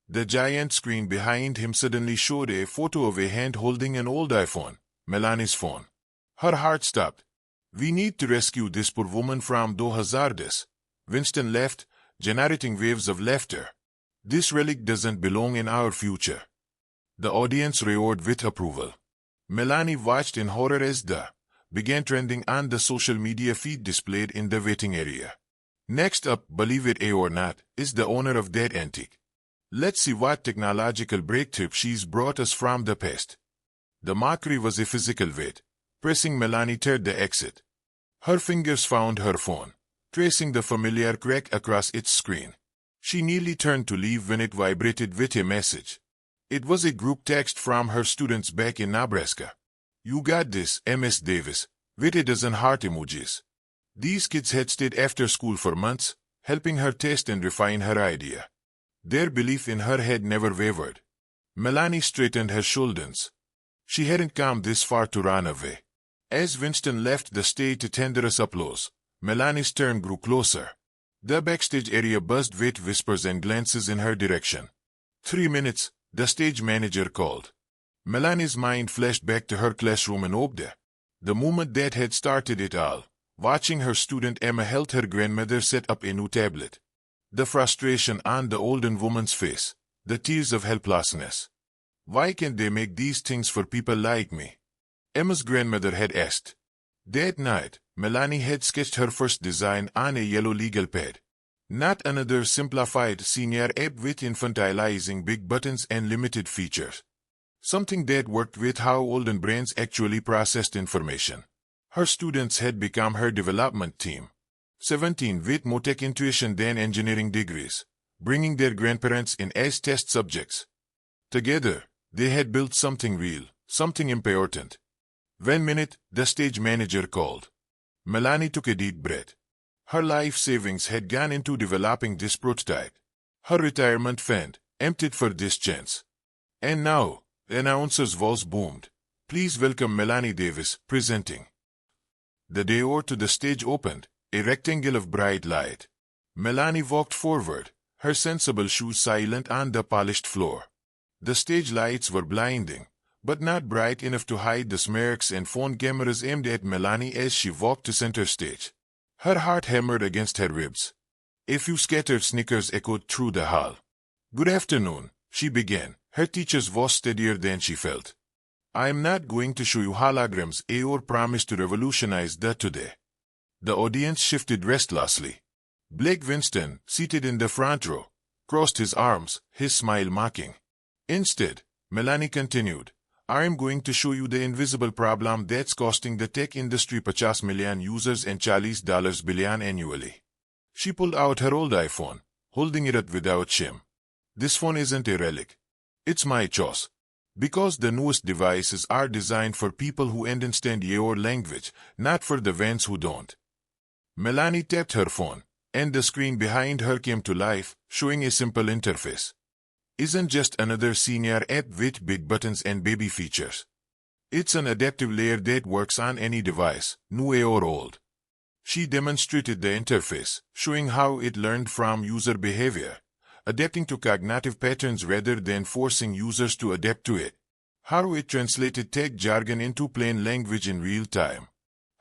The giant screen behind him suddenly showed a photo of a hand holding an old iPhone, Melanie's phone. Her heart stopped. We need to rescue this poor woman from those hazards. Winston laughed, generating waves of laughter. This relic doesn't belong in our future. The audience roared with approval. Melanie watched in horror as the began trending on the social media feed displayed in the waiting area. Next up, believe it or not, is the owner of that antique. Let's see what technological breakthrough she's brought us from the past. The mockery was a physical weight, pressing Melanie toward the exit. Her fingers found her phone, tracing the familiar crack across its screen. She nearly turned to leave when it vibrated with a message. It was a group text from her students back in Nebraska. You got this, Ms. Davis, with a dozen heart emojis. These kids had stayed after school for months, helping her test and refine her idea. Their belief in her had never wavered. Melanie straightened her shoulders. She hadn't come this far to run away. As Winston left the stage to thunderous applause, Melanie's turn grew closer. The backstage area buzzed with whispers and glances in her direction. 3 minutes, the stage manager called. Melanie's mind flashed back to her classroom in Obda. The moment that had started it all, watching her student Emma help her grandmother set up a new tablet. The frustration on the older woman's face, the tears of helplessness. Why can't they make these things for people like me? Emma's grandmother had asked. That night, Melanie had sketched her first design on a yellow legal pad. Not another simplified senior app with infantilizing big buttons and limited features. Something that worked with how older brains actually processed information. Her students had become her development team. 17 with more tech intuition than engineering degrees, bringing their grandparents in as test subjects. Together, they had built something real, something important. 1 minute, the stage manager called. Melanie took a deep breath. Her life savings had gone into developing this prototype. Her retirement fund, emptied for this chance. And now, the announcer's voice boomed. Please welcome Melanie Davis, presenting. The door to the stage opened, a rectangle of bright light. Melanie walked forward, her sensible shoes silent on the polished floor. The stage lights were blinding, but not bright enough to hide the smirks and phone cameras aimed at Melanie as she walked to center stage. Her heart hammered against her ribs. A few scattered snickers echoed through the hall. Good afternoon, she began, her teacher's voice steadier than she felt. I am not going to show you holograms or promise to revolutionize the today. The audience shifted restlessly. Blake Winston, seated in the front row, crossed his arms, his smile mocking. Instead, Melanie continued, I am going to show you the invisible problem that's costing the tech industry 50 million users and $40 billion annually. She pulled out her old iPhone, holding it up without shame. This phone isn't a relic. It's my choice. Because the newest devices are designed for people who understand your language, not for the ones who don't. Melanie tapped her phone, and the screen behind her came to life, showing a simple interface. Isn't just another senior app with big buttons and baby features. It's an adaptive layer that works on any device, new or old. She demonstrated the interface, showing how it learned from user behavior, adapting to cognitive patterns rather than forcing users to adapt to it. How it translated tech jargon into plain language in real time.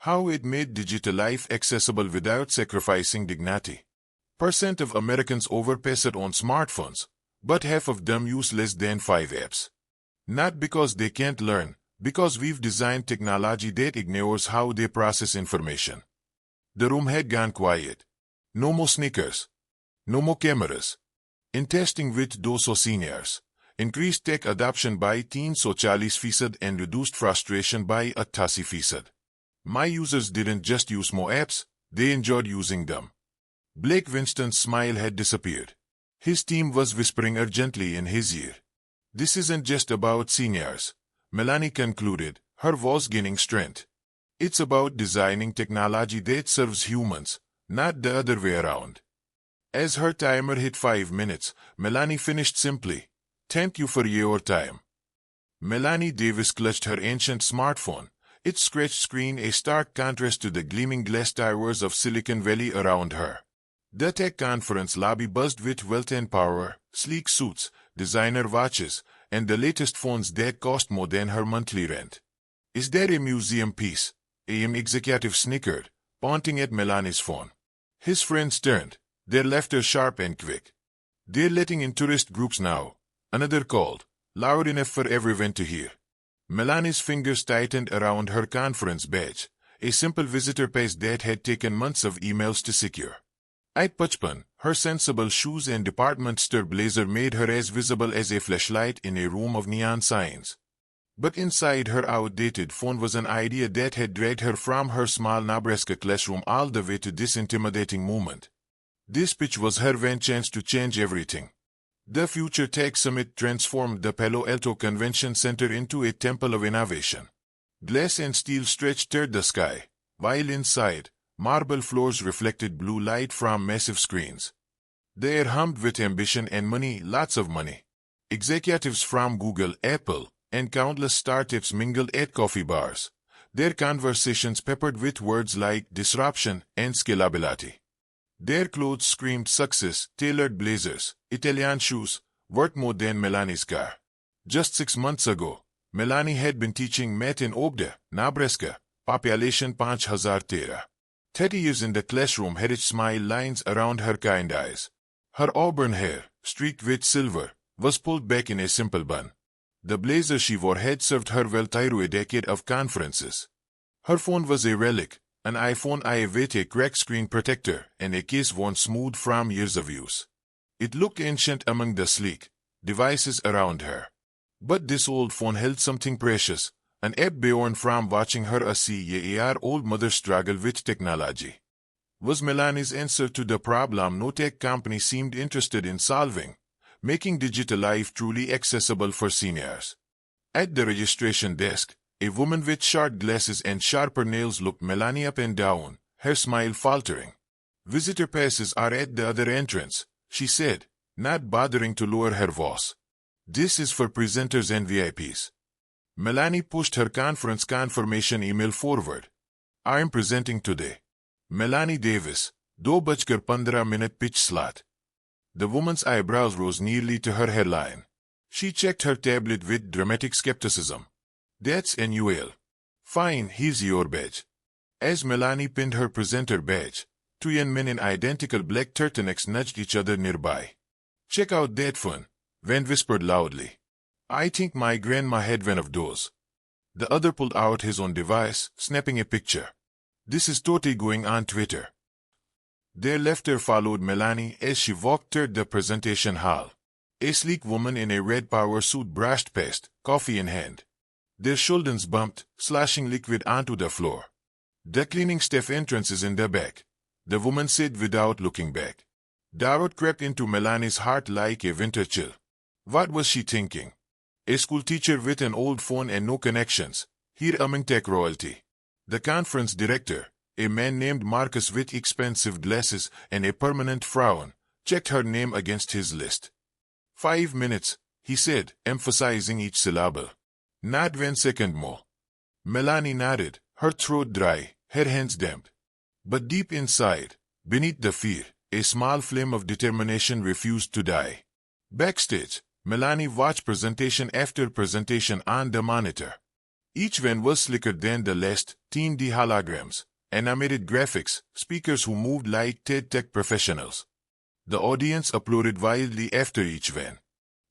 How it made digital life accessible without sacrificing dignity. Percent of Americans overpass it on smartphones, but half of them use less than 5 apps. Not because they can't learn, because we've designed technology that ignores how they process information. The room had gone quiet. No more sneakers. No more cameras. In testing with those seniors, increased tech adoption by teens so 40% and reduced frustration by 80%. My users didn't just use more apps, they enjoyed using them. Blake Winston's smile had disappeared. His team was whispering urgently in his ear. This isn't just about seniors, Melanie concluded, her voice gaining strength. It's about designing technology that serves humans, not the other way around. As her timer hit 5 minutes, Melanie finished simply, Thank you for your time. Melanie Davis clutched her ancient smartphone, its scratched screen a stark contrast to the gleaming glass towers of Silicon Valley around her. The tech conference lobby buzzed with wealth and power, sleek suits, designer watches, and the latest phones that cost more than her monthly rent. "Is there a museum piece?" AM executive snickered, pointing at Melanie's phone. His friends turned, their laughter sharp and quick. "They're letting in tourist groups now," another called, loud enough for everyone to hear. Melanie's fingers tightened around her conference badge, a simple visitor pass that had taken months of emails to secure. At Pachpan, her sensible shoes and department store blazer made her as visible as a flashlight in a room of neon signs. But inside her outdated phone was an idea that had dragged her from her small Nebraska classroom all the way to this intimidating moment. This pitch was her one chance to change everything. The Future Tech Summit transformed the Palo Alto Convention Center into a temple of innovation. Glass and steel stretched toward the sky, while inside, marble floors reflected blue light from massive screens. The air hummed with ambition and money, lots of money. Executives from Google, Apple, and countless startups mingled at coffee bars, their conversations peppered with words like disruption and scalability. Their clothes screamed success, tailored blazers, Italian shoes, worth more than Melanie's car. Just 6 months ago, Melanie had been teaching math in Obda, Nebraska, population 5,013. 30 years in the classroom had its smile lines around her kind eyes. Her auburn hair, streaked with silver, was pulled back in a simple bun. The blazer she wore had served her well through a decade of conferences. Her phone was a relic, an iPhone I with a cracked screen protector and a case worn smooth from years of use. It looked ancient among the sleek devices around her. But this old phone held something precious, an app born from watching her a 6-year-old mother struggle with technology. Was Melanie's answer to the problem no tech company seemed interested in solving, making digital life truly accessible for seniors. At the registration desk, a woman with short glasses and sharper nails looked Melanie up and down, her smile faltering. "Visitor passes are at the other entrance," she said, not bothering to lower her voice. "This is for presenters and VIPs." Melanie pushed her conference confirmation email forward. "I am presenting today. Melanie Davis, 2:15 pitch slot." The woman's eyebrows rose nearly to her hairline. She checked her tablet with dramatic skepticism. "That's annual." "Fine, here's your badge." As Melanie pinned her presenter badge, 2 young men in identical black turtlenecks nudged each other nearby. "Check out that phone," Van whispered loudly. "I think my grandma had one of those." The other pulled out his own device, snapping a picture. "This is totally going on Twitter." Their laughter followed Melanie as she walked toward the presentation hall. A sleek woman in a red power suit brushed past, coffee in hand. Their shoulders bumped, sloshing liquid onto the floor. "The cleaning staff entrance is in the back," the woman said without looking back. Doubt crept into Melanie's heart like a winter chill. What was she thinking? A school teacher with an old phone and no connections, here among tech royalty. The conference director, a man named Marcus with expensive glasses and a permanent frown, checked her name against his list. 5 minutes, he said, emphasizing each syllable. "Not 1 second more." Melanie nodded, her throat dry, her hands damp. But deep inside, beneath the fear, a small flame of determination refused to die. Backstage, Melanie watched presentation after presentation on the monitor. Each one was slicker than the last, 10D holograms, animated graphics, speakers who moved like TED Tech professionals. The audience applauded wildly after each one.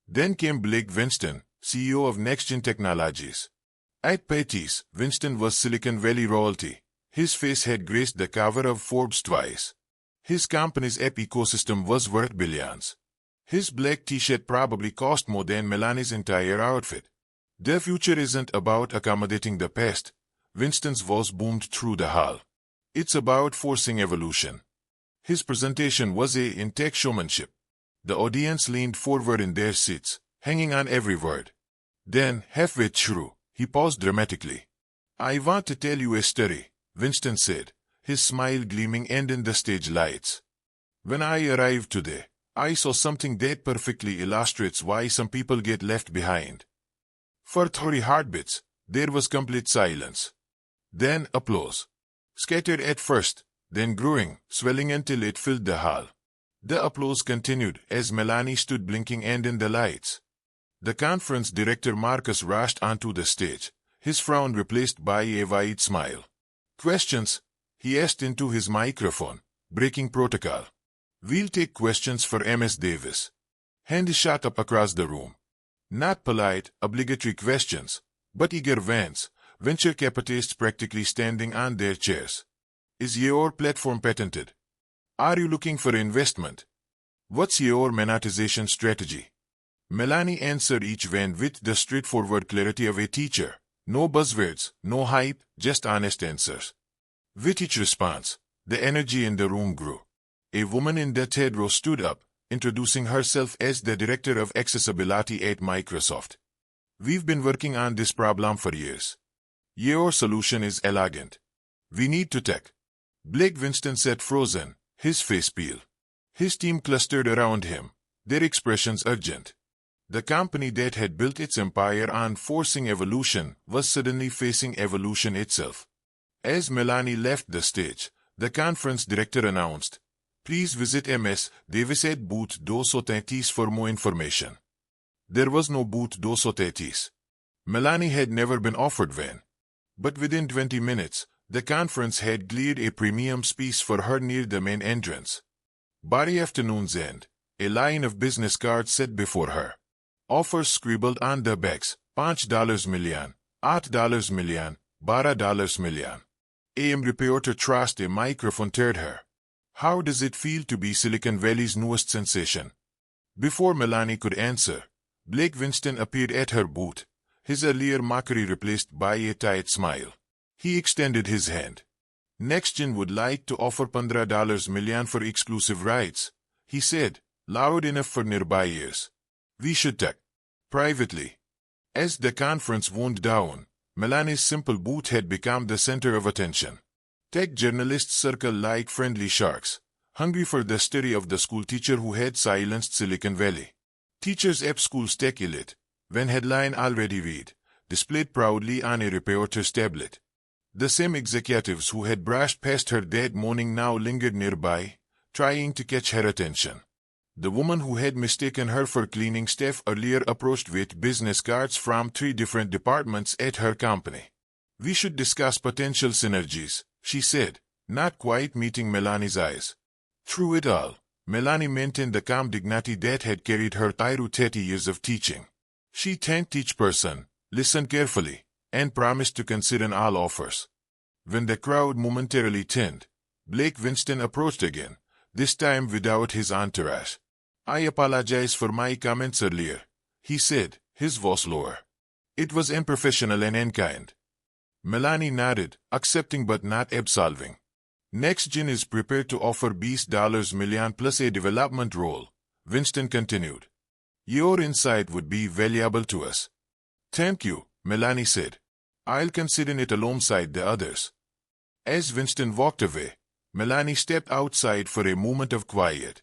Then came Blake Winston, CEO of NextGen Technologies. At Patty's, Winston was Silicon Valley royalty. His face had graced the cover of Forbes twice. His company's app ecosystem was worth billions. His black t-shirt probably cost more than Melanie's entire outfit. "The future isn't about accommodating the past," Winston's voice boomed through the hall. "It's about forcing evolution." His presentation was in tech showmanship. The audience leaned forward in their seats, hanging on every word. Then, halfway through, he paused dramatically. "I want to tell you a story," Winston said, his smile gleaming in the stage lights. "When I arrived today, I saw something that perfectly illustrates why some people get left behind." For 30 heartbeats, there was complete silence. Then applause. Scattered at first, then growing, swelling until it filled the hall. The applause continued as Melanie stood blinking and in the lights. The conference director Marcus rushed onto the stage, his frown replaced by a wide smile. "Questions?" he asked into his microphone, breaking protocol. "We'll take questions for Ms. Davis." Hand shot up across the room. Not polite, obligatory questions, but eager venture capitalists practically standing on their chairs. "Is your platform patented? Are you looking for investment? What's your monetization strategy?" Melanie answered each one with the straightforward clarity of a teacher. No buzzwords, no hype, just honest answers. With each response, the energy in the room grew. A woman in the third row stood up, introducing herself as the director of accessibility at Microsoft. "We've been working on this problem for years. Your solution is elegant. We need to tech." Blake Winston sat frozen, his face pale. His team clustered around him, their expressions urgent. The company that had built its empire on forcing evolution was suddenly facing evolution itself. As Melanie left the stage, the conference director announced, "Please visit Ms. Davis at booth 233 for more information." There was no booth 233. Melanie had never been offered one. But within 20 minutes, the conference had cleared a premium space for her near the main entrance. By the afternoon's end, a line of business cards sat before her. Offers scribbled on the backs, $5 million, $8 million, $12 million. AM reporter thrust a microphone toward her. "How does it feel to be Silicon Valley's newest sensation?" Before Melanie could answer, Blake Winston appeared at her booth, his earlier mockery replaced by a tight smile. He extended his hand. "NextGen would like to offer $15 million for exclusive rights," he said, loud enough for nearby ears. "We should talk privately." As the conference wound down, Melanie's simple booth had become the center of attention. Tech journalists circled like friendly sharks, hungry for the story of the schoolteacher who had silenced Silicon Valley. "Teachers App School's Tech Elite," when headline already read, displayed proudly on a reporter's tablet. The same executives who had brushed past her that morning now lingered nearby, trying to catch her attention. The woman who had mistaken her for cleaning staff earlier approached with business cards from 3 different departments at her company. "We should discuss potential synergies," she said, not quite meeting Melanie's eyes. Through it all, Melanie maintained the calm dignity that had carried her through 30 years of teaching. She thanked each person, listened carefully, and promised to consider all offers. When the crowd momentarily thinned, Blake Winston approached again, this time without his entourage. "I apologize for my comments earlier," he said, his voice lower. "It was unprofessional and unkind." Melanie nodded, accepting but not absolving. "NextGen is prepared to offer $20 million plus a development role," Winston continued. "Your insight would be valuable to us." "Thank you," Melanie said. "I'll consider it alongside the others." As Winston walked away, Melanie stepped outside for a moment of quiet.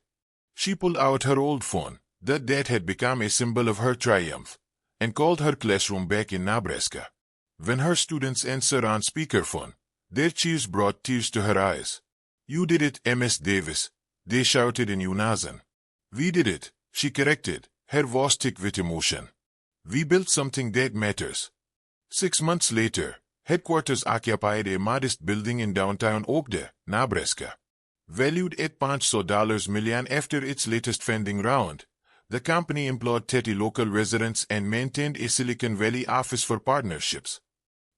She pulled out her old phone, that had become a symbol of her triumph, and called her classroom back in Nebraska. When her students answered on speakerphone, their cheers brought tears to her eyes. "You did it, Ms. Davis," they shouted in unison. "We did it," she corrected, her voice thick with emotion. "We built something that matters." 6 months later, headquarters occupied a modest building in downtown Oakdale, Nebraska. Valued at $500 million after its latest funding round, the company employed 30 local residents and maintained a Silicon Valley office for partnerships.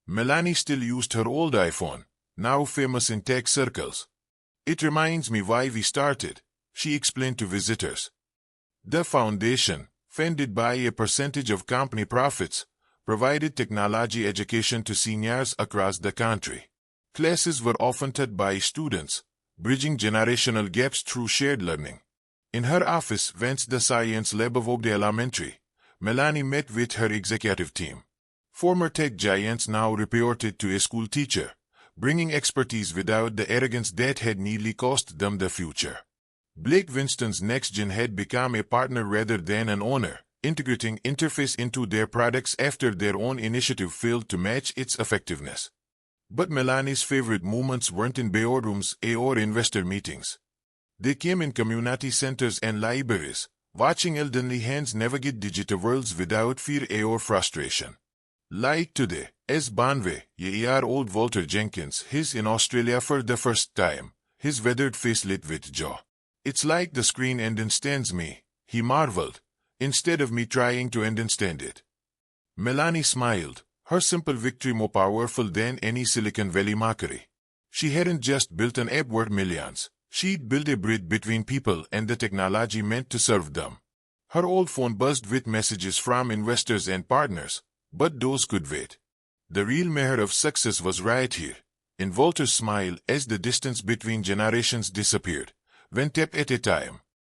Melanie still used her old iPhone, now famous in tech circles. "It reminds me why we started," she explained to visitors. The foundation, funded by a percentage of company profits, provided technology education to seniors across the country. Classes were often taught by students, bridging generational gaps through shared learning. In her office vents the science lab of Oakdale Elementary, Melanie met with her executive team. Former tech giants now reported to a school teacher, bringing expertise without the arrogance that had nearly cost them the future. Blake Winston's NextGen had become a partner rather than an owner, integrating interface into their products after their own initiative failed to match its effectiveness. But Melanie's favorite moments weren't in boardrooms or investor meetings. They came in community centers and libraries, watching elderly hands navigate digital worlds without fear or frustration. Like today, as Banwe, year-old Walter Jenkins, he's in Australia for the first time, his weathered face lit with joy. It's like the screen understands me, he marveled, instead of me trying to understand it. Melanie smiled, her simple victory more powerful than any Silicon Valley mockery. She hadn't just built an app worth millions, she'd built a bridge between people and the technology meant to serve them. Her old phone buzzed with messages from investors and partners, but those could wait. The real measure of success was right here, in Walter's smile as the distance between generations disappeared, one step at a time.